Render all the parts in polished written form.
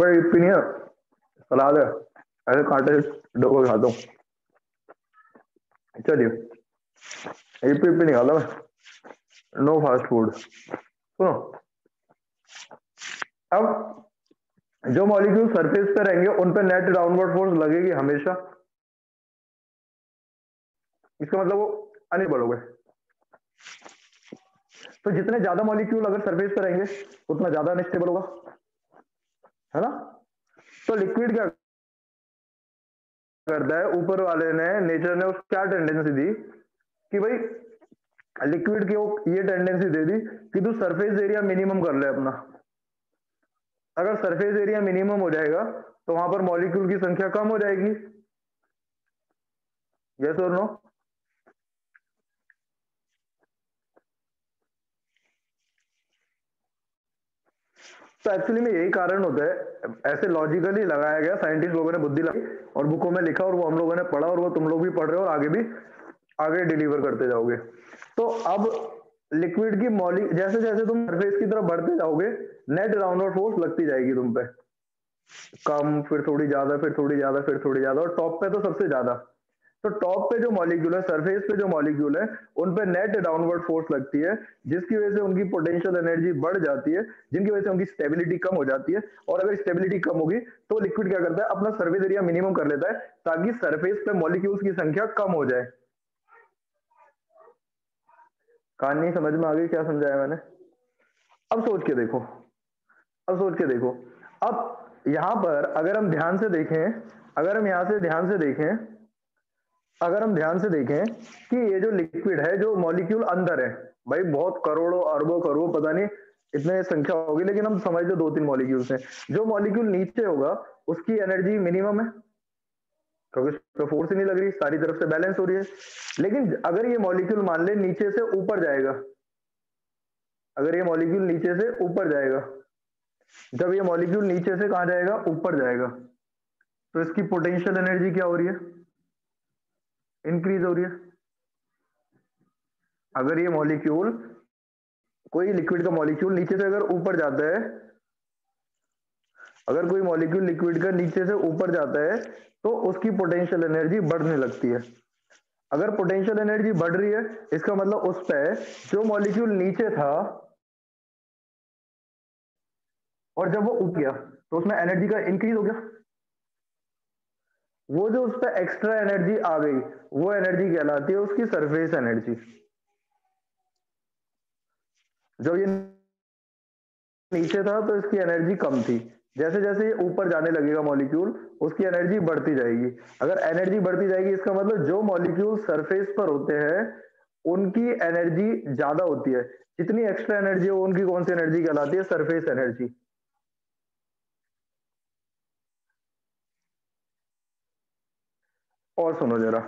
अब इपी नहीं है, सलाद है, ऐसे कांटे डोको खाता हूँ। चलिए इपी नहीं खाता मैं, नो फास्ट फूड। सुनो, अब जो मॉलिक्यूल सरफेस पे रहेंगे उन पे नेट डाउनवर्ड फोर्स लगेगी हमेशा। इसका मतलब वो अनएबल हो गए। तो जितने ज्यादा मॉलिक्यूल अगर सरफेस पे रहेंगे उतना ज्यादा अनस्टेबल होगा, है ना। तो लिक्विड क्या करता है, ऊपर वाले ने, नेचर ने उसको क्या टेंडेंसी दी कि भाई लिक्विड की ये टेंडेंसी दे दी कि तू सरफेस एरिया मिनिमम कर ले अपना। अगर सरफेस एरिया मिनिमम हो जाएगा तो वहां पर मॉलिक्यूल की संख्या कम हो जाएगी। यस और नो? तो एक्चुअली में यही कारण होता है, ऐसे लॉजिकली लगाया गया, साइंटिस्ट लोगों ने बुद्धि लगाई और बुकों में लिखा और वो हम लोगों ने पढ़ा और वो तुम लोग भी पढ़ रहे हो और आगे भी आगे डिलीवर करते जाओगे। तो अब लिक्विड की मॉलिक्यूल जैसे जैसे तुम सरफेस की तरफ बढ़ते जाओगे नेट डाउनवर्ड फोर्स लगती जाएगी तुम पे, कम, फिर थोड़ी ज्यादा, फिर थोड़ी ज्यादा, फिर थोड़ी ज्यादा, और टॉप पे तो सबसे ज्यादा। तो टॉप पे जो मॉलिक्यूल है, सरफेस पे जो मॉलिक्यूल है, उन पे नेट डाउनवर्ड फोर्स लगती है, जिसकी वजह से उनकी पोटेंशियल एनर्जी बढ़ जाती है, जिनकी वजह से उनकी स्टेबिलिटी कम हो जाती है। और अगर स्टेबिलिटी कम होगी तो लिक्विड क्या करता है, अपना सर्फेस एरिया मिनिमम कर लेता है ताकि सरफेस पे मॉलिक्यूल्स की संख्या कम हो जाए। कहानी समझ में आ गई क्या समझाया मैंने? अब सोच के देखो, अब सोच के देखो, अब यहां पर अगर हम ध्यान से देखें, अगर हम यहां से ध्यान से देखें, अगर हम ध्यान से देखें कि ये जो लिक्विड है, जो मॉलिक्यूल अंदर है, भाई बहुत करोड़ों अरबों करोड़ पता नहीं इतने संख्या होगी, लेकिन हम समझ लो 2-3 मॉलिक्यूल्स हैं। जो मॉलिक्यूल नीचे होगा उसकी एनर्जी मिनिमम है क्योंकि उसको फोर्स ही नहीं लग रही, सारी तरफ से बैलेंस हो रही है। लेकिन अगर ये मॉलिक्यूल मान ले नीचे से ऊपर जाएगा, अगर ये मॉलिक्यूल नीचे से ऊपर जाएगा, जब ये मॉलिक्यूल नीचे से कहां जाएगा, ऊपर जाएगा, तो इसकी पोटेंशियल एनर्जी क्या हो रही है, इंक्रीज हो रही है। अगर ये मॉलिक्यूल, कोई लिक्विड का मॉलिक्यूल नीचे से अगर ऊपर जाता है, अगर कोई मॉलिक्यूल लिक्विड का नीचे से ऊपर जाता है तो उसकी पोटेंशियल एनर्जी बढ़ने लगती है। अगर पोटेंशियल एनर्जी बढ़ रही है इसका मतलब उस पे जो मॉलिक्यूल नीचे था और जब वो ऊपर गया तो उसमें एनर्जी का इंक्रीज हो गया। वो जो उस पर एक्स्ट्रा एनर्जी आ गई वो एनर्जी कहलाती है उसकी सरफेस एनर्जी। जब ये नीचे था तो इसकी एनर्जी कम थी, जैसे जैसे ये ऊपर जाने लगेगा मॉलिक्यूल उसकी एनर्जी बढ़ती जाएगी। अगर एनर्जी बढ़ती जाएगी इसका मतलब जो मॉलिक्यूल सरफेस पर होते हैं उनकी एनर्जी ज्यादा होती है, जितनी एक्स्ट्रा एनर्जी हो उनकी कौन सी एनर्जी कहलाती है, सरफेस एनर्जी। और सुनो जरा,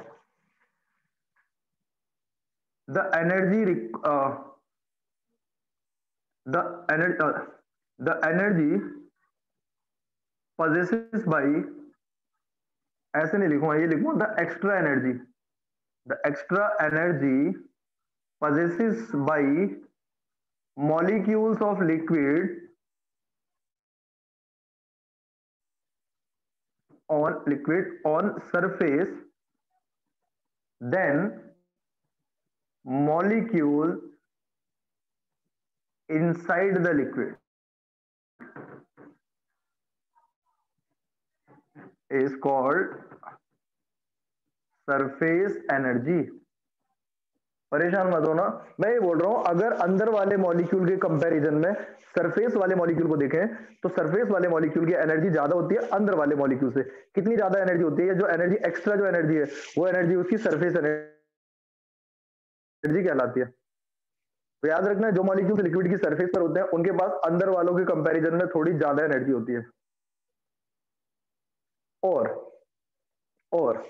the energy the energy possessed by, ऐसे नहीं लिखूंगा, ये लिखूंगा the extra energy, the extra energy possessed by molecules of liquid on surface then molecule inside the liquid is called surface energy। परेशान मत होना, मैं ये बोल रहा हूं अगर अंदर वाले मॉलिक्यूल के कंपैरिजन में सरफेस वाले मॉलिक्यूल को देखें तो सरफेस वाले मॉलिक्यूल की एनर्जी ज्यादा होती है अंदर वाले मॉलिक्यूल से। कितनी ज्यादा एनर्जी होती है, जो एनर्जी एक्स्ट्रा जो एनर्जी है वो एनर्जी उसकी सरफेस एनर्जी कहलाती है। तो याद रखना जो मॉलिक्यूल्स लिक्विड की सरफेस पर होते हैं उनके पास अंदर वालों के कंपैरिजन में थोड़ी ज्यादा एनर्जी होती है। और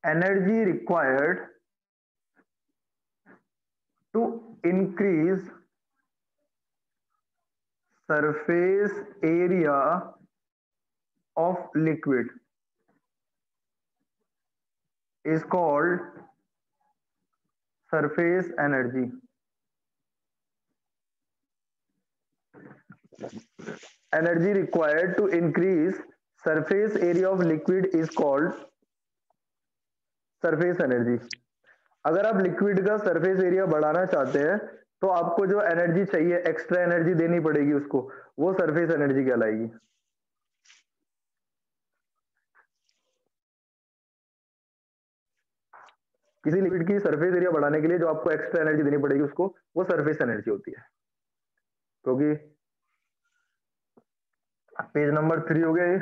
energy required to increase surface area of liquid is called surface energy। energy required to increase surface area of liquid is called surface energy. अगर आप लिक्विड का सरफेस एरिया बढ़ाना चाहते हैं तो आपको जो एनर्जी चाहिए, एक्स्ट्रा एनर्जी देनी पड़ेगी उसको, वो सरफेस एनर्जी कहलाएगी। किसी लिक्विड की सरफेस एरिया बढ़ाने के लिए जो आपको एक्स्ट्रा एनर्जी देनी पड़ेगी उसको, वो सरफेस एनर्जी होती है। क्योंकि पेज नंबर 3 हो गया ये।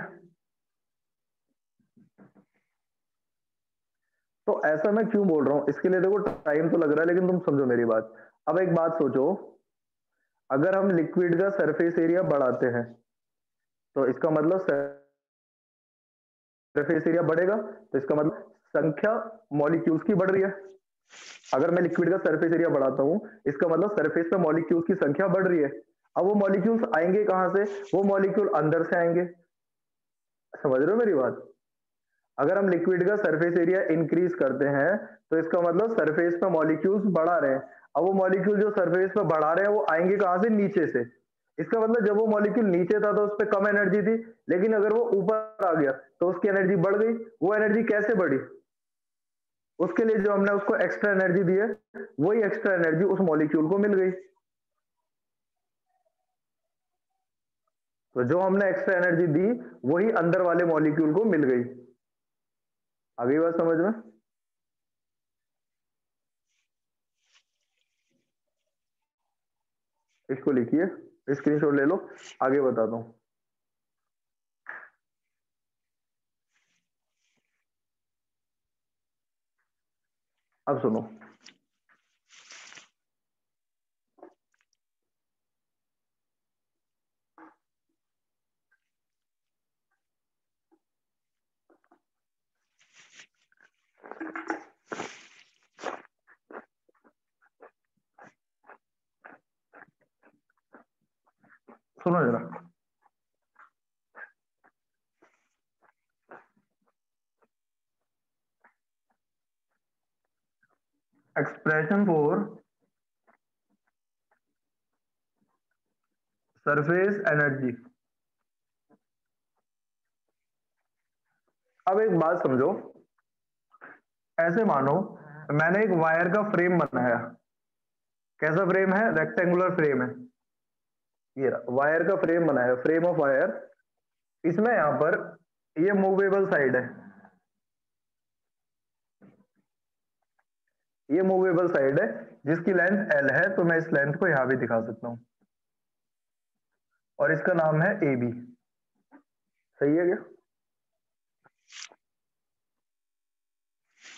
तो ऐसा मैं क्यों बोल रहा हूं, इसके लिए देखो टाइम तो लग रहा है, लेकिन तुम समझो मेरी बात। अब एक बात सोचो, अगर हम लिक्विड का सरफेस एरिया बढ़ाते हैं तो इसका मतलब सरफेस एरिया बढ़ेगा, तो इसका मतलब संख्या मॉलिक्यूल्स की बढ़ रही है। अगर मैं लिक्विड का सरफेस एरिया बढ़ाता हूं, इसका मतलब सरफेस पे मॉलिक्यूल्स की संख्या बढ़ रही है। अब वो मॉलिक्यूल्स आएंगे कहां से? वो मॉलिक्यूल अंदर से आएंगे। समझ रहे हो मेरी बात? अगर हम लिक्विड का सरफेस एरिया इंक्रीज करते हैं तो इसका मतलब सरफेस पे मॉलिक्यूल्स बढ़ा रहे हैं। अब वो मॉलिक्यूल जो सरफेस पे बढ़ा रहे हैं वो आएंगे कहां से? नीचे से। इसका मतलब जब वो मॉलिक्यूल नीचे था तो उस पर कम एनर्जी थी, लेकिन अगर वो ऊपर आ गया तो उसकी एनर्जी बढ़ गई। वो एनर्जी कैसे बढ़ी? उसके लिए जो हमने उसको एक्स्ट्रा एनर्जी दी है, वही एक्स्ट्रा एनर्जी उस मॉलिक्यूल को मिल गई। तो जो हमने एक्स्ट्रा एनर्जी दी वही अंदर वाले मॉलिक्यूल को मिल गई। आगे बात समझ में? इसको लिखिए, स्क्रीनशॉट ले लो, आगे बताता हूं। अब सुनो, सुनो जरा। Expression for surface energy. अब एक बात समझो, ऐसे मानो मैंने एक वायर का फ्रेम बनाया। कैसा फ्रेम है? रेक्टेंगुलर फ्रेम है। ये वायर का फ्रेम बनाया, फ्रेम ऑफ वायर। इसमें यहां पर ये मूवेबल साइड है, ये मूवेबल साइड है जिसकी लेंथ L है, तो मैं इस लेंथ को यहां भी दिखा सकता हूं और इसका नाम है AB। सही है क्या?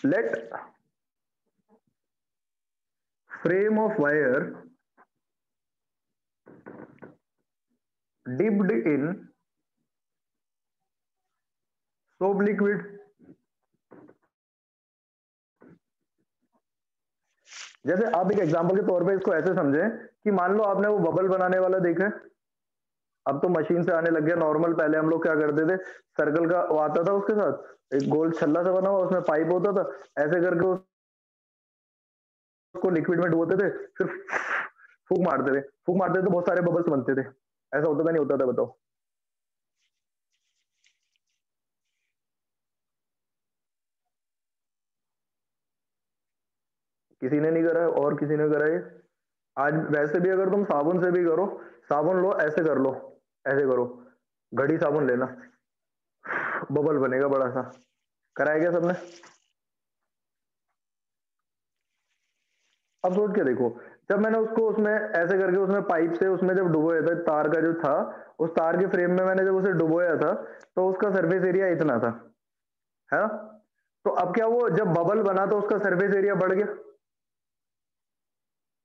Let frame of wire dipped in soap liquid। जैसे आप एक एग्जांपल के तौर पे इसको ऐसे समझें कि मान लो आपने वो बबल बनाने वाला देखा है, अब तो मशीन से आने लग गया नॉर्मल। पहले हम लोग क्या करते थे, सर्कल का वो आता था, उसके साथ एक गोल छल्ला सा बना हुआ, उसमें पाइप होता था, ऐसे करके उसको लिक्विड में डुबोते थे, फिर फूक मारते थे। फूक मारते थे तो बहुत सारे बबल्स बनते थे। ऐसा होता था नहीं होता था? बताओ। किसी ने नहीं करा है और किसी ने करा है? आज वैसे भी अगर तुम साबुन से भी करो, साबुन लो ऐसे कर लो, ऐसे करो, घड़ी साबुन लेना, बबल बनेगा बड़ा सा। कराया क्या सबने? अब सोच के देखो, जब मैंने उसको उसमें ऐसे करके उसमें पाइप से उसमें जब डुबोया था, तार का जो था, उस तार के फ्रेम में मैंने जब उसे डुबोया था तो उसका सरफेस एरिया इतना था, है ना? तो अब क्या वो जब बबल बना तो उसका सरफेस एरिया बढ़ गया?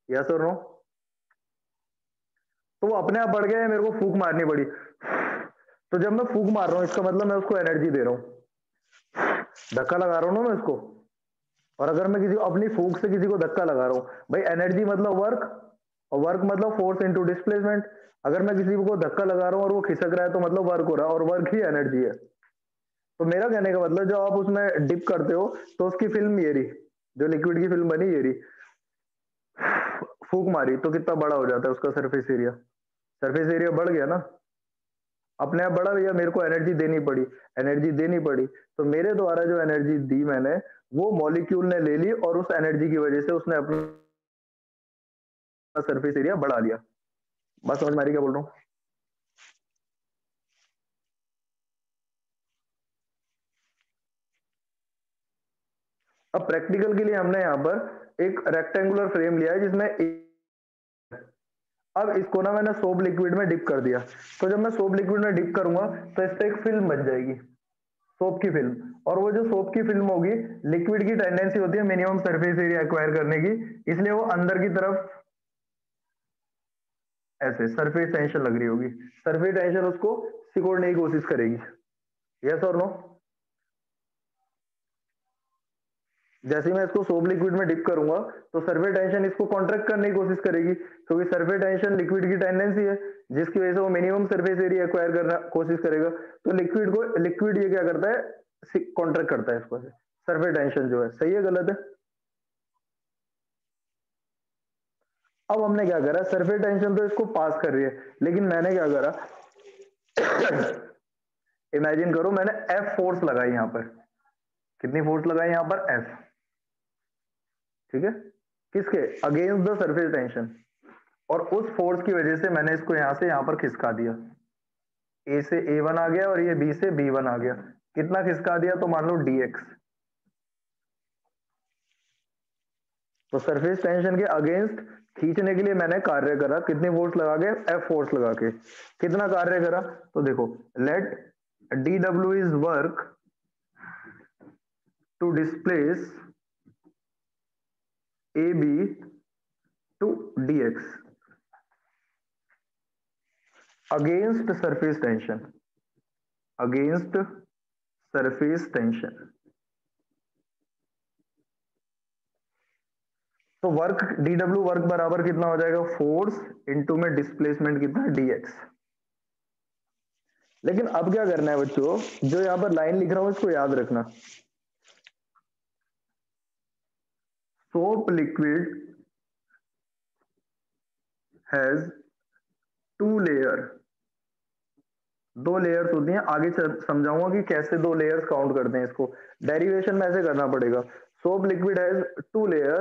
यस और नो? तो वो अपने आप बढ़ गया या मेरे को फूक मारनी पड़ी? तो जब मैं फूक मार रहा हूं इसका मतलब मैं उसको एनर्जी दे रहा हूं, धक्का लगा रहा हूं ना मैं इसको। और अगर मैं किसी को अपनी फूक से किसी को धक्का लगा रहा हूं, भाई एनर्जी मतलब वर्क, और वर्क मतलब फोर्स इनटू डिस्प्लेसमेंट। अगर मैं किसी को धक्का लगा रहा हूं और वो खिसक रहा है तो मतलब वर्क हो रहा है, और वर्क ही एनर्जी है। तो मेरा कहने का मतलब जब आप उसमें डिप करते हो तो उसकी फिल्म ये रही, जो लिक्विड की फिल्म बनी ये रही, फूक मारी तो कितना बड़ा हो जाता है उसका सरफेस एरिया? सरफेस एरिया बढ़ गया ना, अपने आप बढ़ा भैया, मेरे को एनर्जी देनी पड़ी, एनर्जी देनी पड़ी, तो मेरे द्वारा जो एनर्जी दी मैंने वो मॉलिक्यूल ने ले ली और उस एनर्जी की वजह से उसने अपना सरफेस एरिया बढ़ा लिया। बात समझ में आ रही क्या बोल रहा हूँ? अब प्रैक्टिकल के लिए हमने यहाँ पर एक रेक्टेंगुलर फ्रेम लिया है जिसमें अब इसको ना मैंने सोप लिक्विड में डिप कर दिया, तो जब मैं सोप लिक्विड में डिप करूंगा तो इस पे एक फिल्म बन जाएगी, सोप की फिल्म, और वो जो सोप की फिल्म होगी, लिक्विड की टेंडेंसी होती है मिनिमम सरफेस एरिया एक्वायर करने की, इसलिए वो अंदर की तरफ ऐसे सरफेस टेंशन लग रही होगी, सरफेस टेंशन उसको सिकोड़ने की कोशिश करेगी। यस और नो? जैसे ही मैं इसको सोप लिक्विड में डिप करूंगा तो सरफेस टेंशन इसको कॉन्ट्रैक्ट करने की कोशिश करेगी, क्योंकि सरफेस टेंशन लिक्विड की टेंडेंसी है जिसकी वजह से वो मिनिमम सरफेस एरिया एक्वायर करना कोशिश करेगा, तो लिक्विड ये क्या करता है, कॉन्ट्रैक्ट करता है इसको, सरफेस टेंशन जो है। सही है गलत है? अब हमने क्या करा, सरफेस टेंशन तो इसको पास कर रही है, लेकिन मैंने क्या करा इमेजिन करो मैंने एफ फोर्स लगाई यहां पर, कितनी फोर्स लगाई यहां पर, एफ, ठीक है, किसके अगेंस्ट द सरफेस टेंशन, और उस फोर्स की वजह से मैंने इसको यहां से यहां पर खिसका दिया, ए से A1 आ गया और ये बी से B1 आ गया, कितना खिसका दिया, तो मान लो dx, तो सरफेस टेंशन के अगेंस्ट खींचने के लिए मैंने कार्य करा, कितनी फोर्स लगा के, एफ फोर्स लगा के, कितना कार्य करा, तो देखो let dw is work to displace AB to dx against surface tension, against surface tension, तो वर्क dw वर्क बराबर कितना हो जाएगा, फोर्स इनटू में डिस्प्लेसमेंट कितना, dx। लेकिन अब क्या करना है बच्चों, जो यहां पर लाइन लिख रहा हूं इसको याद रखना, soap liquid has two layer, दो लेयर्स होती हैं, आगे समझाऊंगा कि कैसे दो लेयर्स काउंट करते हैं, इसको डेरिवेशन में ऐसे करना पड़ेगा, soap liquid has two layer,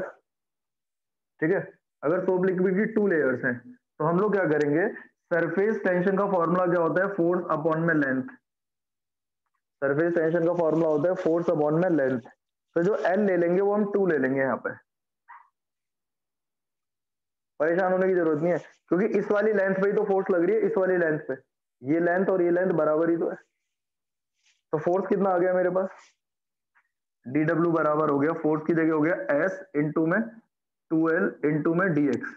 ठीक है, अगर सोप लिक्विड की टू लेयर्स हैं तो हम लोग क्या करेंगे, सरफेस टेंशन का फॉर्मूला क्या होता है, फोर्स अपॉन में लेंथ, सरफेस टेंशन का फॉर्मूला होता है फोर्स अपॉन में लेंथ, तो जो एल ले लेंगे वो हम 2 ले लेंगे, यहाँ पे परेशान होने की जरूरत नहीं है, क्योंकि इस वाली लेंथ पे ही तो फोर्स लग रही है, इस वाली लेंथ पे, ये लेंथ और ये लेंथ बराबर ही तो है, तो फोर्स कितना आ गया मेरे पास, dw बराबर हो गया, फोर्स की जगह हो गया s इंटू में 2l इंटू में dx।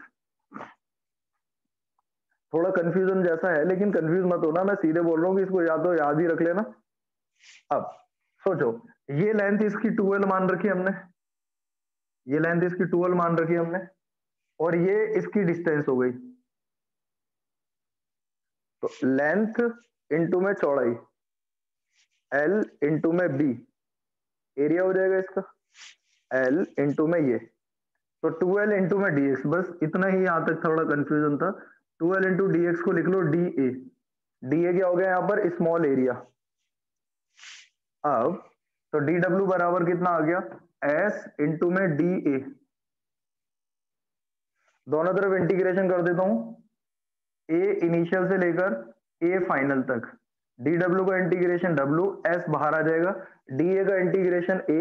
थोड़ा कंफ्यूजन जैसा है, लेकिन कंफ्यूज मत होना, मैं सीधे बोल रहा हूँ कि इसको या तो याद ही रख लेना। अब सोचो, ये लेंथ इसकी 2l मान रखी हमने, ये लेंथ इसकी 2l मान रखी हमने, और ये इसकी डिस्टेंस हो गई, तो लेंथ इंटू में चौड़ाई l इंटू में b, एरिया हो जाएगा इसका l इंटू में ये, तो 2l इंटू में dx, बस इतना ही यहां तक थोड़ा कंफ्यूजन था, 2l इंटू dx को लिख लो da, da क्या हो गया यहाँ पर, स्मॉल एरिया। अब तो dw बराबर कितना आ गया, s इंटू में da, दोनों तरफ इंटीग्रेशन कर देता हूं, a इनिशियल से लेकर a फाइनल तक, dw का इंटीग्रेशन w, s बाहर आ जाएगा, da का इंटीग्रेशन a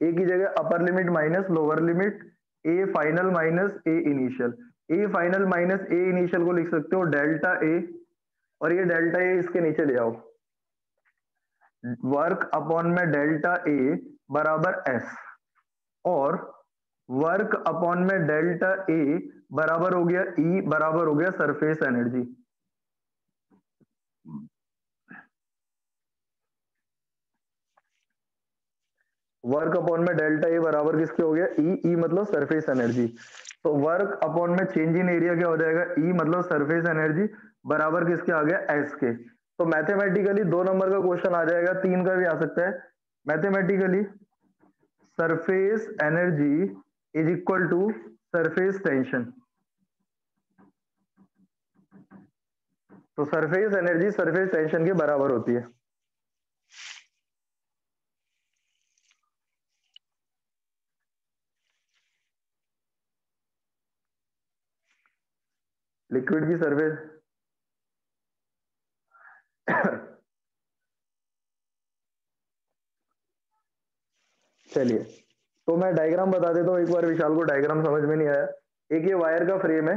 की जगह upper limit minus lower limit, a final minus a initial, a final minus a initial को लिख सकते हो डेल्टा a, और ये डेल्टा a इसके नीचे ले आओ, वर्क अपॉन में डेल्टा a बराबर s, और वर्क अपॉन में डेल्टा a बराबर हो गया E बराबर हो गया सरफेस एनर्जी। वर्क अपॉन में डेल्टा ए बराबर किसके हो गया, ई मतलब सरफेस एनर्जी, तो वर्क अपॉन में चेंज इन एरिया क्या हो जाएगा, ई मतलब सरफेस एनर्जी बराबर किसके आ गया, एस के। तो मैथमेटिकली 2 नंबर का क्वेश्चन आ जाएगा, 3 का भी आ सकता है, mathematically surface energy is equal to surface tension, तो सरफेस एनर्जी सरफेस टेंशन के बराबर होती है। लिक्विड की सरफेस चलिए, तो मैं डायग्राम बता देता हूँ एक बार, विशाल को डायग्राम समझ में नहीं आया। एक ये वायर का फ्रेम है,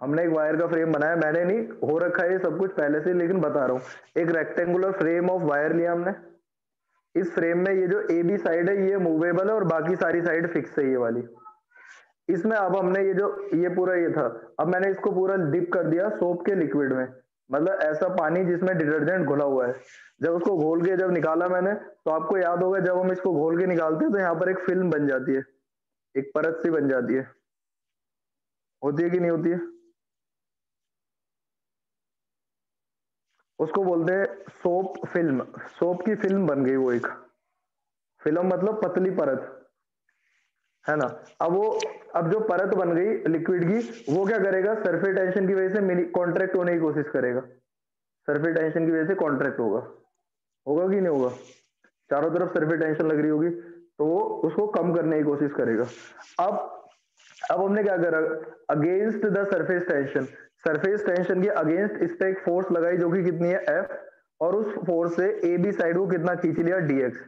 हमने एक वायर का फ्रेम बनाया, मैंने नहीं, हो रखा है ये सब कुछ पहले से, लेकिन बता रहा हूँ। एक रेक्टेंगुलर फ्रेम ऑफ वायर लिया हमने। इस फ्रेम में ये जो ए बी साइड है ये मूवेबल है और बाकी सारी साइड फिक्स है, ये वाली। इसमें अब हमने ये पूरा ये था, अब मैंने इसको पूरा डिप कर दिया सोप के लिक्विड में, मतलब ऐसा पानी जिसमें डिटर्जेंट घुला हुआ है। जब उसको घोल के जब निकाला मैंने, तो आपको याद होगा जब हम इसको घोल के निकालते हैं तो यहाँ पर एक फिल्म बन जाती है, एक परत सी बन जाती है, होती है कि नहीं होती है? उसको बोलते हैं सोप फिल्म। सोप की फिल्म बन गई वो, एक फिल्म मतलब पतली परत, है ना। अब जो परत बन गई लिक्विड की, वो क्या करेगा, सरफेस टेंशन की वजह से मिनी कॉन्ट्रैक्ट होने की कोशिश करेगा। सरफेस टेंशन की वजह से कॉन्ट्रैक्ट होगा, होगा कि नहीं होगा? चारों तरफ सरफेस टेंशन लग रही होगी, तो वो उसको कम करने की कोशिश करेगा। अब अब हमने क्या करा, against the surface tension, surface tension के अगेंस्ट इस पे एक फोर्स लगाई जो कि कितनी है, एफ, और उस फोर्स से ए बी साइड को कितना खींच लिया, डीएक्स।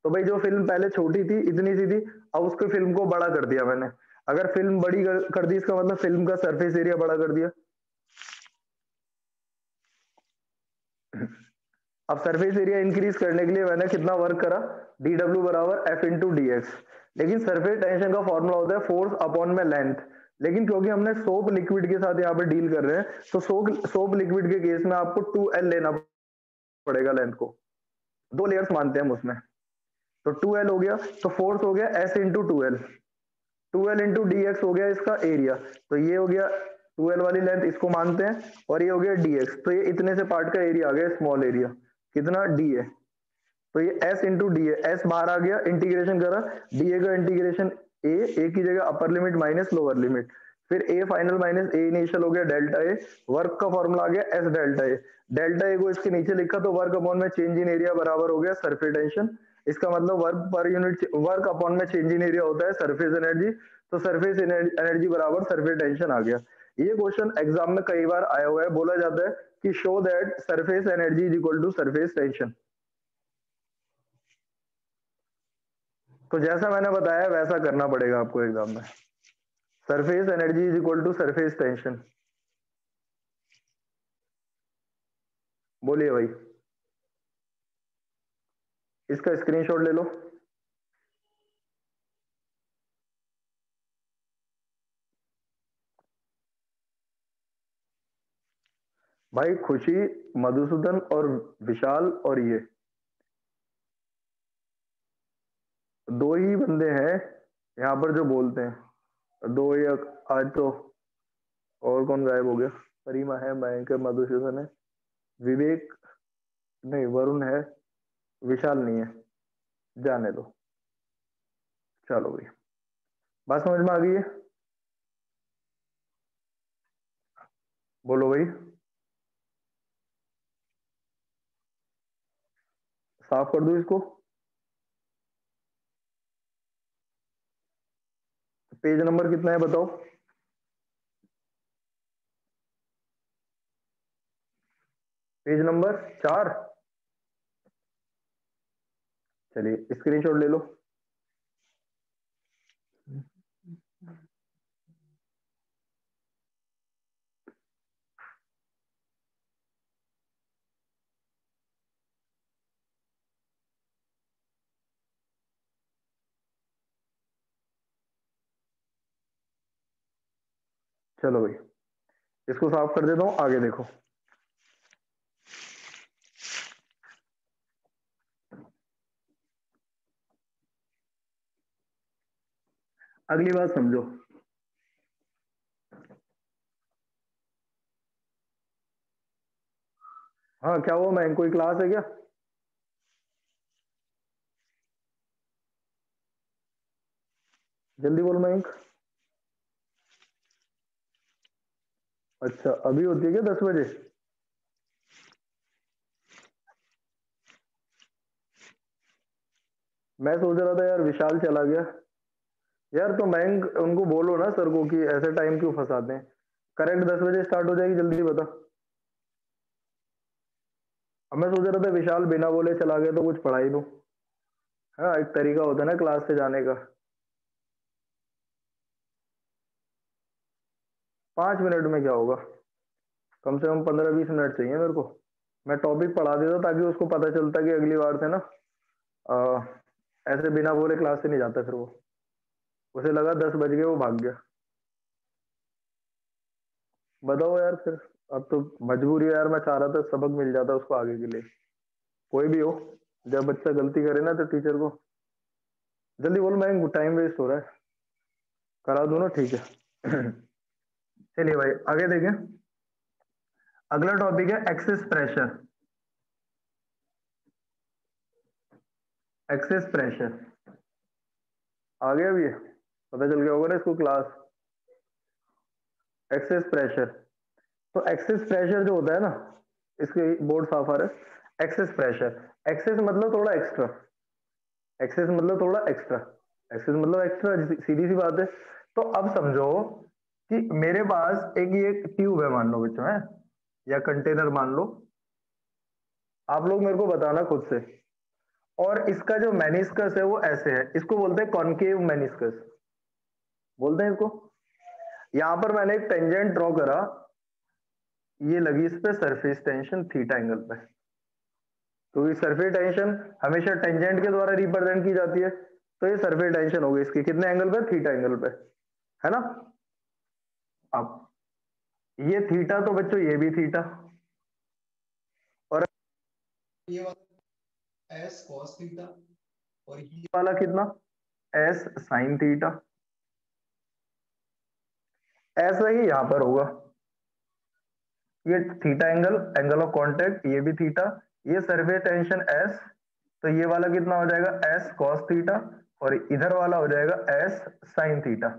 तो भाई जो फिल्म पहले छोटी थी, इतनी सी थी, अब उसको फिल्म को बड़ा कर दिया मैंने। अगर फिल्म बड़ी कर दी, इसका मतलब फिल्म का सरफेस एरिया बड़ा कर दिया। अब सरफेस एरिया इंक्रीज करने के लिए मैंने कितना वर्क करा, डी डब्ल्यू बराबर एफ इंटू डी एक्स। लेकिन सरफेस टेंशन का फॉर्मूला होता है फोर्स अपॉन में लेंथ। लेकिन क्योंकि हमने सोप लिक्विड के साथ यहाँ पे डील कर रहे हैं, तो सोप लिक्विड के केस में आपको 2L लेना पड़ेगा लेंथ को, दो लेयर्स मानते हैं हम उसमें। तो 2L हो गया, तो फोर्स हो गया S into 2L, 2L into D x हो गया इसका एरिया। तो ये हो गया 2L वाली लेंथ, इसको मानते हैं, और ये हो गया dx। तो ये इतने से पार्ट का एरिया आ गया, स्मॉल एरिया, कितना, डी है। तो ये s इंटू डी है, एस बाहर आ गया, इंटीग्रेशन करा, डी का इंटीग्रेशन ए की जगह upper limit minus lower limit, फिर A final minus A initial हो गया डेल्टा ए, वर्क का फॉर्मूला आ गया S delta A. Delta A को इसके नीचे लिखा, तो वर्क अपॉन में चेंज इन एरिया बराबर हो गया सरफेस टेंशन। इसका मतलब work per unit, work upon में चेंज इन एरिया होता है सरफेस एनर्जी, तो सरफेस एनर्जी बराबर सरफेस टेंशन आ गया। ये क्वेश्चन एग्जाम में कई बार आया हुआ है, बोला जाता है कि show that surface energy is equal to surface tension. तो जैसा मैंने बताया वैसा करना पड़ेगा आपको एग्जाम में, surface energy is equal to surface tension. बोलिए भाई, इसका स्क्रीनशॉट ले लो। भाई खुशी, मधुसूदन और विशाल और ये दो ही बंदे हैं यहाँ पर जो बोलते हैं, दो या आज तो और कौन गायब हो गया, परिमा है, मयंक है, मधुसूदन है, विवेक नहीं, वरुण है, विशाल नहीं है, जाने दो। चलो भाई, बात समझ में आ गई है? बोलो भाई, साफ कर दो इसको। पेज नंबर कितना है बताओ? Page number 4। चलिए स्क्रीनशॉट ले लो। चलो भाई, इसको साफ कर देता हूं, आगे देखो। अगली बात समझो। हाँ क्या हुआ, मैं कोई क्लास है क्या? जल्दी बोल मयंक। अच्छा, अभी होती है क्या 10 बजे? मैं सोच रहा था यार विशाल चला गया यार। तो बैंक उनको बोलो ना सर को कि ऐसे टाइम क्यों फंसाते हैं। करेक्ट 10 बजे स्टार्ट हो जाएगी, जल्दी बता। अब मैं सोच रहा था विशाल बिना बोले चला गया तो कुछ पढ़ा ही दूं। हाँ, एक तरीका होता है ना क्लास से जाने का। 5 मिनट में क्या होगा, कम से कम 15-20 मिनट चाहिए मेरे को। मैं टॉपिक पढ़ा देता ताकि उसको पता चलता कि अगली बार से ना अ, ऐसे बिना बोले क्लास से नहीं जाता फिर वो। उसे लगा 10 बज गए, वो भाग गया। बताओ यार फिर। अब तो मजबूरी है यार, मैं चाह रहा था सबक मिल जाता उसको आगे के लिए। कोई भी हो, जब बच्चा गलती करे ना तो टीचर को जल्दी बोलो, मैं टाइम वेस्ट हो रहा है। करा दो ना, ठीक है। चलिए भाई आगे देखें। अगला टॉपिक है एक्सेस प्रेशर। एक्सेस प्रेशर आ गया अभी, पता चल गया होगा ना इसको क्लास। एक्सेस प्रेशर, तो एक्सेस प्रेशर जो होता है ना, इसके बोर्ड साफ आ रहा है। एक्सेस प्रेशर, एक्सेस मतलब थोड़ा एक्स्ट्रा, एक्सेस मतलब थोड़ा एक्स्ट्रा, एक्सेस मतलब एक्स्ट्रा, सीधी सी बात है। तो अब समझो कि मेरे पास एक ये ट्यूब है मान लो बच्चों है, या कंटेनर मान लो। आप लोग मेरे को बताना खुद से। और इसका जो मेनिस्कस है वो ऐसे है, इसको बोलते हैं कॉनकेव मेनिस्कस, बोलते हैं इसको। यहां पर मैंने एक टेंजेंट ड्रॉ करा, ये लगी इस पे सरफेस टेंशन थीटा एंगल पे। क्योंकि सरफेस टेंशन हमेशा टेंजेंट के द्वारा रिप्रेजेंट की जाती है, तो ये सरफेस टेंशन होगी इसकी कितने एंगल पे, थीटा एंगल पे, है ना। अब ये थीटा तो बच्चों ये भी थीटा, और ये वाला एस कॉस थीटा, और ये वाला कितना, एस साइन थीटा। ऐसा ही यहां पर होगा, ये theta angle, angle of contact, ये भी थीटा, ये सरफेस टेंशन एस, तो ये वाला कितना हो जाएगा, एस कॉस थीटा, और इधर वाला हो जाएगा एस साइन थीटा।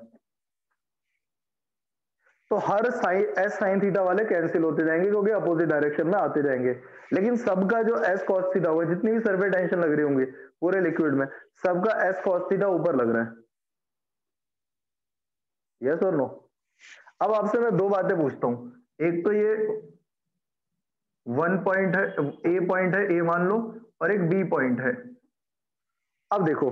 तो हर साइन एस साइन थीटा वाले कैंसिल होते जाएंगे क्योंकि अपोजिट डायरेक्शन में आते जाएंगे। लेकिन सबका जो एस कॉस थीटा होगा, जितनी भी सरफेस टेंशन लग रही होंगी पूरे लिक्विड में, सबका एस कॉस थीटा ऊपर लग रहा है। यस और नो। अब आपसे मैं दो बातें पूछता हूं। एक तो ये वन पॉइंट है, ए पॉइंट है, ए मान लो, और एक बी पॉइंट है। अब देखो,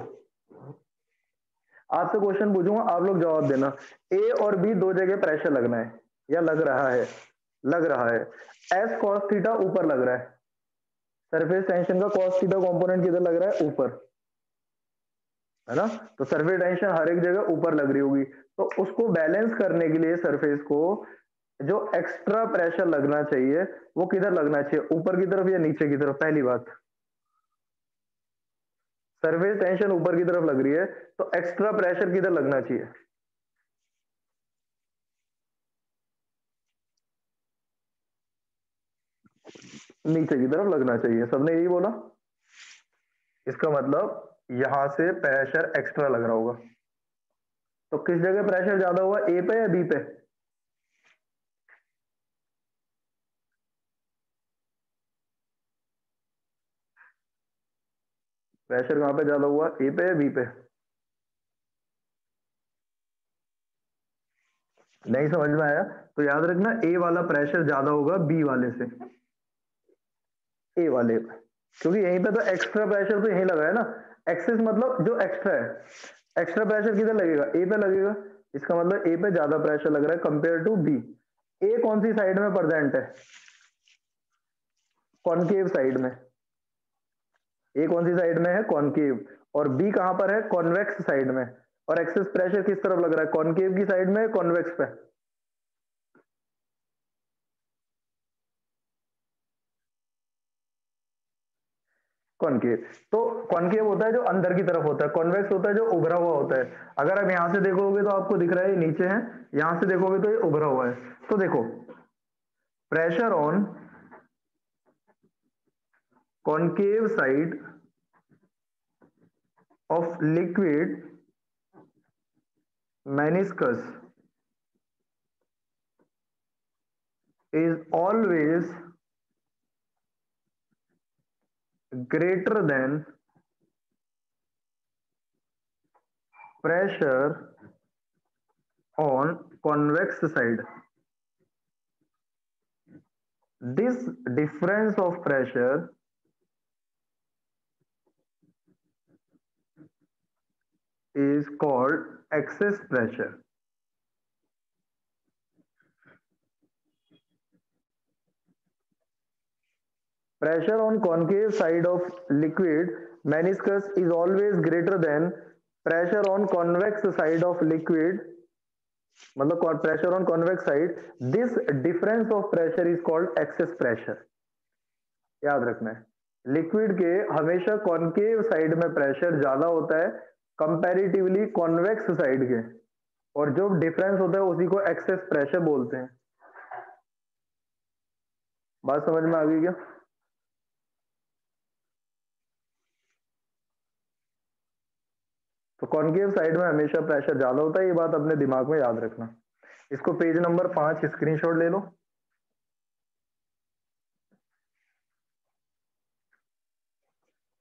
आपसे क्वेश्चन पूछूंगा, आप लोग जवाब देना। ए और बी दो जगह प्रेशर लगना है, या लग रहा है, लग रहा है। एस कॉस थीटा ऊपर लग रहा है, सरफेस टेंशन का कॉस थीटा कंपोनेंट किधर लग रहा है, ऊपर, है ना। तो सरफेस टेंशन हर एक जगह ऊपर लग रही होगी, तो उसको बैलेंस करने के लिए सरफेस को जो एक्स्ट्रा प्रेशर लगना चाहिए वो किधर लगना चाहिए, ऊपर की तरफ या नीचे की तरफ। पहली बात, सरफेस टेंशन ऊपर की तरफ लग रही है, तो एक्स्ट्रा प्रेशर किधर लगना चाहिए, नीचे की तरफ लगना चाहिए। सबने यही बोला, इसका मतलब यहां से प्रेशर एक्स्ट्रा लग रहा होगा। तो किस जगह प्रेशर ज्यादा हुआ, ए पे या बी पे, प्रेशर कहां पे ज्यादा हुआ, ए पे या बी पे। नहीं समझ में आया तो याद रखना, ए वाला प्रेशर ज्यादा होगा बी वाले से, ए वाले पे। क्योंकि यहीं पे तो एक्स्ट्रा प्रेशर तो यहीं लगा है ना। एक्सेस मतलब जो एक्स्ट्रा है, एक्स्ट्रा प्रेशर किधर लगेगा, ए पे लगेगा। इसका मतलब ए पे ज्यादा प्रेशर लग रहा है कंपेयर टू बी। ए कौन सी साइड में प्रेजेंट है, कॉनकेव साइड में। ए कौन सी साइड में है, कॉनकेव। और बी कहां पर है, कॉन्वेक्स साइड में। और एक्सेस प्रेशर किस तरफ लग रहा है, कॉनकेव की साइड में, कॉन्वेक्स पे, कॉनकेव। तो कॉनकेव होता है जो अंदर की तरफ होता है, कॉन्वेक्स होता है जो उभरा हुआ होता है। अगर आप यहां से देखोगे तो आपको दिख रहा है ये नीचे है, यहां से देखोगे तो ये उभरा हुआ है। तो देखो, pressure on concave side of liquid meniscus is always greater than pressure on convex side. This difference of pressure is called excess pressure. Pressure on concave side of liquid meniscus is always greater than pressure on convex side of liquid, मतलब pressure on convex side. This difference of pressure is called excess pressure. याद रखना है, liquid के हमेशा concave side में pressure ज्यादा होता है कंपैरेटिवली कॉन्वेक्स साइड के, और जो डिफरेंस होता है उसी को एक्सेस प्रेशर बोलते हैं। बात समझ में आ गई क्या? तो कॉनकेव साइड में हमेशा प्रेशर ज्यादा होता है, ये बात अपने दिमाग में याद रखना। इसको पेज नंबर 5 स्क्रीनशॉट ले लो।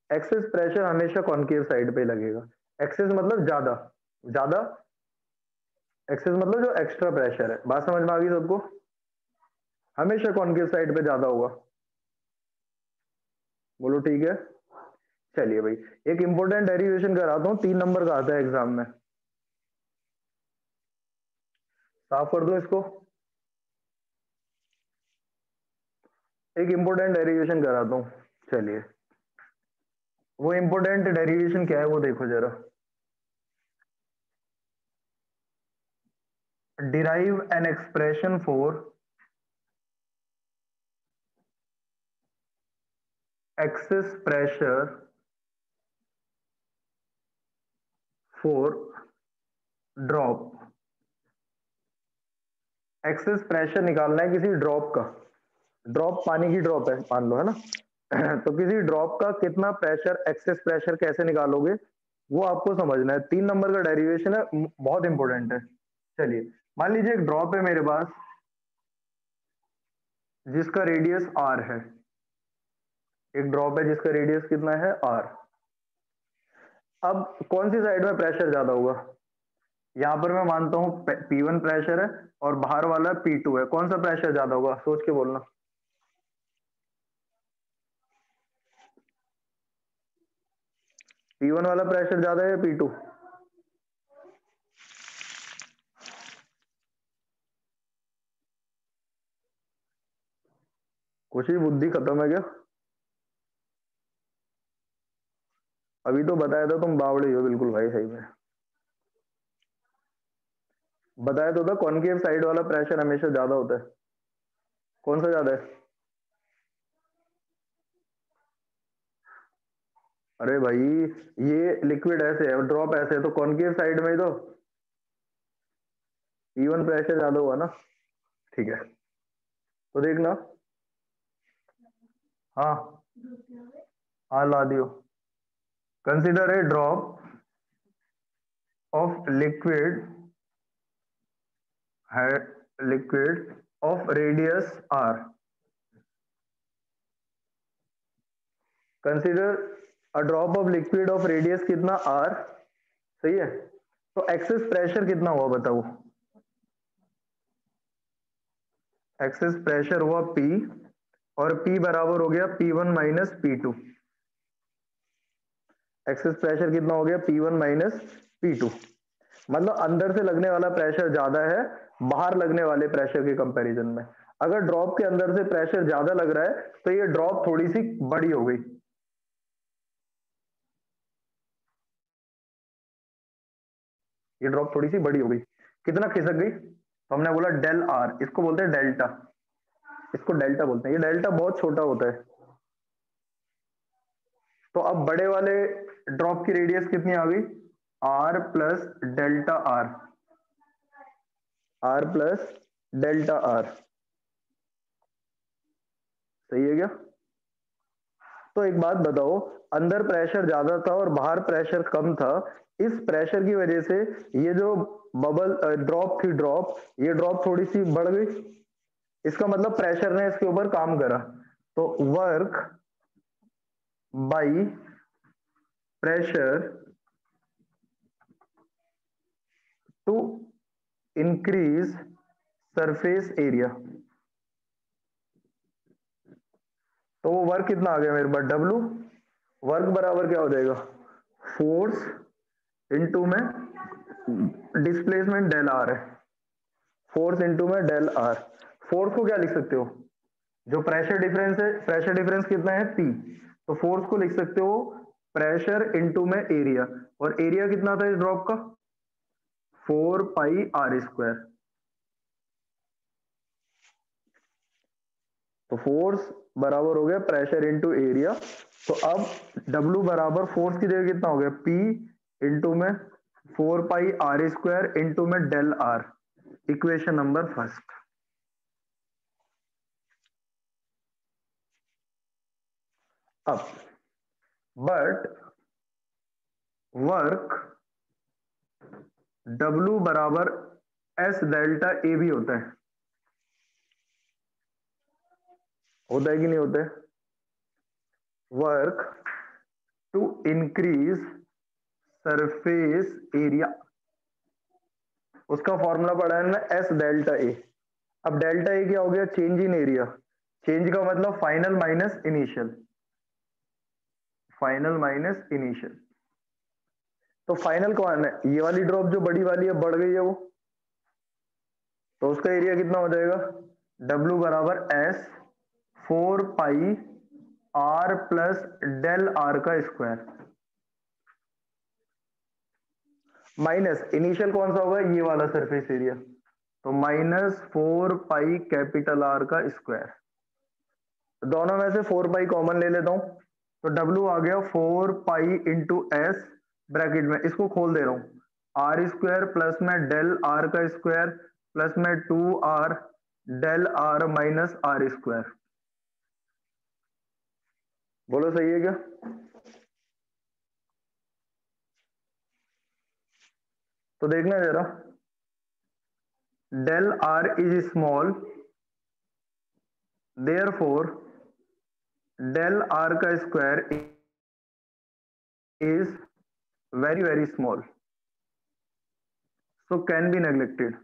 एक्सेस प्रेशर हमेशा कॉनकेव साइड पे लगेगा। एक्सेस मतलब ज्यादा, ज्यादा एक्सेस मतलब जो एक्स्ट्रा प्रेशर है। बात समझ में आ गई सबको? हमेशा कॉनकेव साइड पे ज्यादा होगा। बोलो ठीक है। चलिए भाई, एक इंपॉर्टेंट डेरिवेशन कराता हूं, 3 नंबर का आता है एग्जाम में। साफ कर दो इसको। एक इंपॉर्टेंट डेरिवेशन कराता हूं, चलिए। वो इंपॉर्टेंट डेरिवेशन क्या है वो देखो जरा। Derive an expression for excess pressure for drop। Excess pressure निकालना है किसी ड्रॉप का। ड्रॉप पानी की ड्रॉप है मान लो, है ना। तो किसी ड्रॉप का कितना प्रेशर, एक्सेस प्रेशर कैसे निकालोगे वो आपको समझना है। 3 नंबर का डेरिवेशन है, बहुत इंपॉर्टेंट है। चलिए, मान लीजिए एक ड्रॉप है मेरे पास जिसका रेडियस r है। एक ड्रॉप है जिसका रेडियस कितना है r। अब कौन सी साइड में प्रेशर ज्यादा होगा? यहां पर मैं मानता हूं P1 प्रेशर है और बाहर वाला P2 है। कौन सा प्रेशर ज्यादा होगा सोच के बोलना। P1 वाला प्रेशर ज्यादा है या P2? कुछ ही बुद्धि खत्म है क्या? अभी तो बताया था तुम बावड़े हो बिल्कुल भाई, सही में बताया तो था। कॉनकेव साइड वाला प्रेशर हमेशा ज्यादा होता है। कौन सा ज्यादा है? अरे भाई, ये लिक्विड ऐसे है, ड्रॉप ऐसे है, तो कॉनकेव साइड में ही तो P1 प्रेशर ज्यादा हुआ ना। ठीक है, तो देखना। हाँ हाँ, ला दियो। Consider a drop of liquid of radius r। Consider a drop of liquid of radius कितना r, सही है। तो एक्सेस प्रेशर कितना हुआ बताओ? एक्सेस प्रेशर हुआ P, और P बराबर हो गया P1 minus P2। Excess pressure कितना हो गया? P1 minus P2। मतलब अंदर से लगने वाला प्रेशर ज्यादा है बाहर लगने वाले प्रेशर के कंपैरिजन में। अगर ड्रॉप के अंदर से प्रेशर ज्यादा लग रहा है तो ये ड्रॉप थोड़ी सी बड़ी हो गई। ये ड्रॉप थोड़ी सी बड़ी हो गई, कितना खिसक गई? तो हमने बोला डेल आर, इसको बोलते हैं डेल्टा। इसको डेल्टा बोलते हैं। ये डेल्टा बहुत छोटा होता है। तो अब बड़े वाले ड्रॉप की रेडियस कितनी आ गई? R plus delta R. R plus delta R, सही है क्या? तो एक बात बताओ, अंदर प्रेशर ज्यादा था और बाहर प्रेशर कम था। इस प्रेशर की वजह से ये जो बबल ड्रॉप थी, ड्रॉप, ये ड्रॉप थोड़ी सी बढ़ गई। इसका मतलब प्रेशर ने इसके ऊपर काम करा, तो work by pressure to increase surface area. तो वो वर्क कितना आ गया मेरे पास, डब्लू वर्क बराबर क्या हो जाएगा, फोर्स इनटू में डिस्प्लेसमेंट डेल आर है, फोर्स इनटू में डेल आर। फोर्स को क्या लिख सकते हो, जो प्रेशर डिफरेंस है, प्रेशर डिफरेंस कितना है पी, तो फोर्स को लिख सकते हो प्रेशर इनटू में एरिया, और एरिया कितना था इस ड्रॉप का, 4 पाई r²। तो फोर्स बराबर हो गया प्रेशर इनटू एरिया। तो अब W बराबर फोर्स की जगह कितना हो गया, P इंटू में 4 पाई r² इंटू में del R, equation number first. अब बट वर्क W बराबर S डेल्टा A भी होता है कि नहीं होता है, work to increase surface area, उसका फॉर्मूला पढ़ा है ना, एस डेल्टा ए। अब डेल्टा ए क्या हो गया, चेंज इन एरिया, चेंज का मतलब final minus initial, final minus initial. तो फाइनल कौन है, ये वाली ड्रॉप जो बड़ी वाली है बढ़ गई है वो, तो उसका एरिया कितना हो जाएगा, W बराबर S 4 pi r plus del R का स्क्वायर, माइनस इनिशियल कौन सा होगा, ये वाला सरफेस एरिया, तो -4 पाई कैपिटल आर का स्क्वायर। दोनों में से 4 पाई कॉमन ले लेता हूं, तो W आ गया 4 पाई इंटू एस, ब्रैकेट में इसको खोल दे रहा हूं, r² प्लस में डेल आर का स्क्वायर प्लस में 2r del are minus r²। बोलो सही है क्या, तो देखना जरा, del R is small, therefore del R का square is very very small, so can be neglected।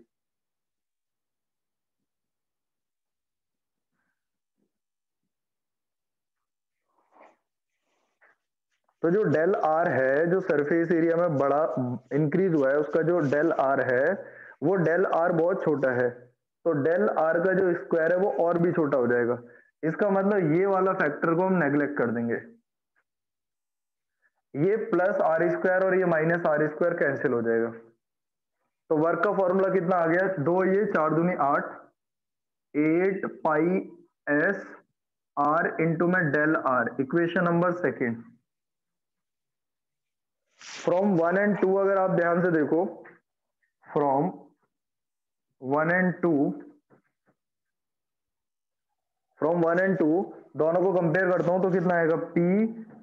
तो जो डेल आर है, जो सरफेस एरिया में बड़ा इंक्रीज हुआ है, उसका जो डेल आर है वो डेल आर बहुत छोटा है, तो डेल आर का जो स्क्वायर है वो और भी छोटा हो जाएगा। इसका मतलब ये वाला फैक्टर को हम नेग्लेक्ट कर देंगे, ये प्लस r² और ये माइनस r² कैंसिल हो जाएगा। तो वर्क का फॉर्मूला कितना आ गया, 2 ये 4 दूनी 8, 8 पाई s r इंटू में del R, equation number second. From 1 and 2 अगर आप ध्यान से देखो, फ्रॉम 1 एंड 2, फ्रॉम 1 एंड 2 दोनों को कंपेयर करता हूं तो कितना आएगा, P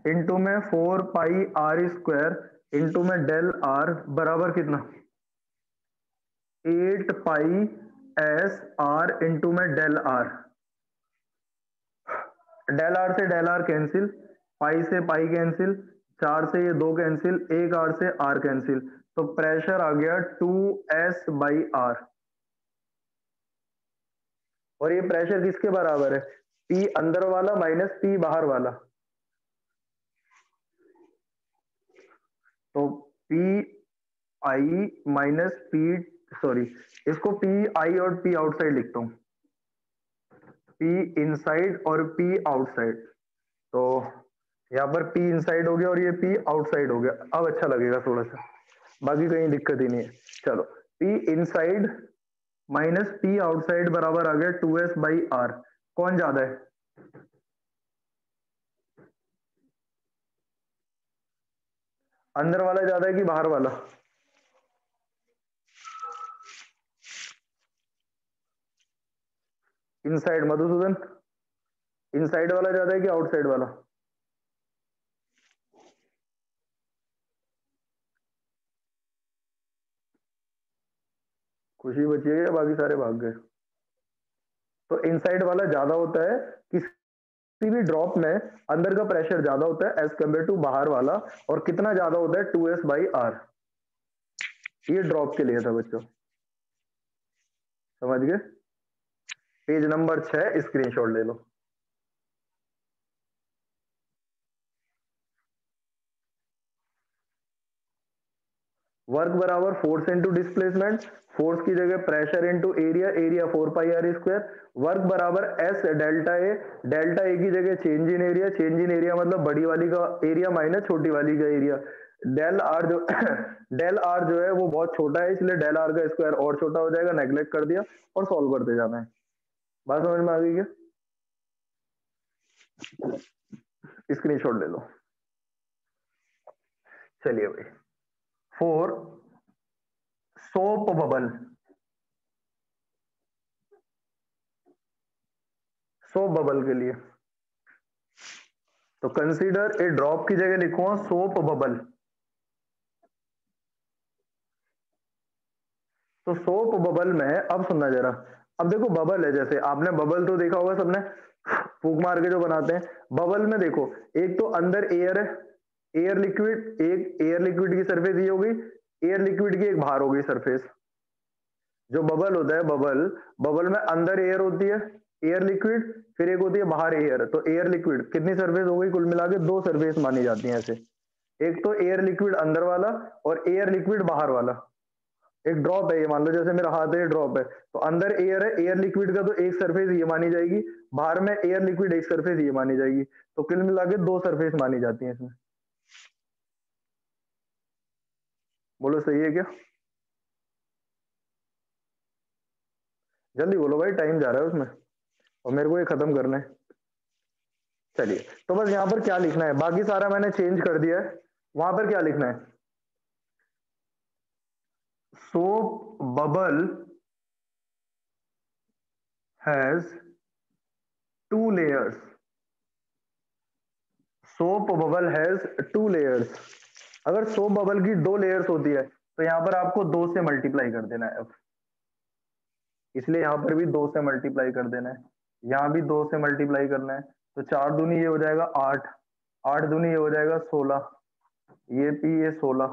इंटू में 4 पाई r² इंटू में डेल आर बराबर कितना, 8 पाई s r इंटू में डेल आर, डेल आर से डेल आर कैंसिल, पाई से पाई कैंसिल, 4 से ये 2 कैंसिल, एक आर से आर कैंसिल, तो प्रेशर आ गया 2s/r। और ये प्रेशर किसके बराबर है, P अंदर वाला माइनस P बाहर वाला, तो P आई माइनस P, सॉरी इसको P आई और P आउटसाइड लिखता हूं, P इनसाइड और P आउटसाइड, तो यहाँ पर P इनसाइड हो गया और ये P आउटसाइड हो गया। अब अच्छा लगेगा थोड़ा सा, बाकी कहीं दिक्कत ही नहीं है। चलो, P inside minus P outside बराबर आ गया 2s/r। कौन ज्यादा है, अंदर वाला ज्यादा है कि बाहर वाला, इनसाइड मधुसूदन, इनसाइड वाला ज्यादा है कि आउटसाइड वाला, खुशी बची है या बाकी सारे भाग गए, तो इनसाइड वाला ज्यादा होता है, किसी भी ड्रॉप में अंदर का प्रेशर ज्यादा होता है एज कम्पेयर टू बाहर वाला, और कितना ज्यादा होता है 2s/r। ये ड्रॉप के लिए था बच्चों, समझ गए? पेज नंबर 6 स्क्रीनशॉट ले लो। वर्क बराबर फोर्स इंटू डिस्प्लेसमेंट, फोर्स की जगह pressure into area, area 4πr²। Work बराबर एस डेल्टा ए, डेल्टा ए की जगह change in area, change in area मतलब बड़ी वाली का एरिया माइनस छोटी वाली का एरिया। डेल आर जो डेल आर जो है वो बहुत छोटा है, इसलिए डेल आर का स्क्वायर और छोटा हो जाएगा, नेग्लेक्ट कर दिया और सॉल्व करते जाना है। बात समझ में आ गई क्या? स्क्रीनशॉट ले लो। चलिए भाई, four soap bubble, soap bubble के लिए तो कंसीडर ए ड्रॉप की जगह लिखूंगा सोप बबल। तो सोप बबल में अब सुनना जरा, अब देखो बबल है, जैसे आपने बबल तो देखा होगा सबने, फूक मार के जो बनाते हैं। बबल में देखो, एक तो अंदर एयर है, एयर लिक्विड, एक एयर लिक्विड की सरफेस ये हो गई, एयर लिक्विड की एक बाहर हो गई सरफेस। जो बबल होता है, बबल बबल में अंदर एयर होती है, एयर लिक्विड, फिर एक होती है बाहर एयर। तो एयर लिक्विड कितनी सरफेस हो गई, कुल मिला के 2 सरफेस मानी जाती हैं ऐसे। एक तो एयर लिक्विड अंदर वाला और एयर लिक्विड बाहर वाला। एक ड्रॉप है, ये मान लो जैसे मेरा हाथ है, ड्रॉप है, तो अंदर एयर है, एयर लिक्विड का तो एक सरफेस ये मानी जाएगी, बाहर में एयर लिक्विड एक सरफेस ये मानी जाएगी। तो कुल मिला के 2 सरफेस मानी जाती हैं इसमें। बोलो सही है क्या? जल्दी बोलो भाई, टाइम जा रहा है उसमें और मेरे को ये खत्म करना है। चलिए, तो बस यहां पर क्या लिखना है, बाकी सारा मैंने चेंज कर दिया है। वहां पर क्या लिखना है, soap bubble has 2 layers, soap bubble has 2 layers। अगर सोप बबल की 2 लेयर्स होती है तो यहां पर आपको 2 से मल्टीप्लाई कर देना है, इसलिए यहां पर भी 2 से मल्टीप्लाई कर देना है, यहां भी 2 से मल्टीप्लाई करना है। तो 4 दूनी ये हो जाएगा 8, 8 दूनी ये हो जाएगा 16, ये भी ये 16,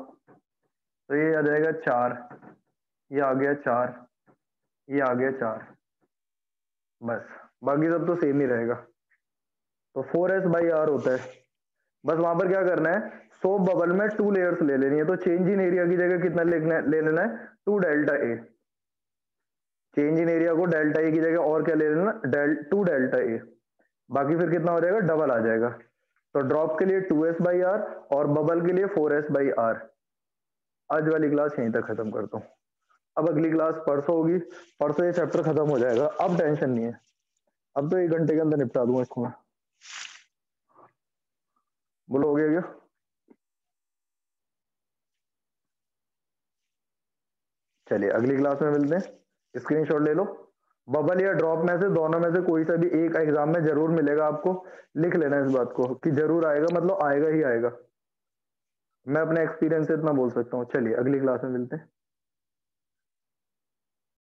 तो ये आ जाएगा 4, ये आ गया 4, ये आ गया 4। बस बाकी सब तो सेम ही रहेगा। तो 4s/r होता है। बस वहां पर क्या करना है, सोप बबल में 2 लेयर्स ले लेनी है, तो चेंज इन एरिया की जगह कितना ले लेना है, 2 delta A. Change in area को डेल्टा ए की जगह और क्या ले लेना, 2 डेल्टा ए। बाकी फिर कितना हो जाएगा, डबल आ जाएगा। तो ड्रॉप के लिए 2s/r और बबल के लिए 4s/r। आज वाली क्लास यहीं तक खत्म करता हूँ, अब अगली क्लास परसों होगी, परसों ये चैप्टर खत्म हो जाएगा, अब टेंशन नहीं है, अब तो 1 घंटे के अंदर निपटा दूंगा इसको मैं। बोलो हो गया क्या? चलिए अगली क्लास में मिलते हैं, स्क्रीनशॉट ले लो। बबल या ड्रॉप में से दोनों में से कोई सा भी एक एग्जाम में जरूर मिलेगा आपको, लिख लेना इस बात को कि जरूर आएगा, मतलब आएगा ही आएगा। मैं अपने एक्सपीरियंस से इतना बोल सकता हूँ। चलिए अगली क्लास में मिलते हैं।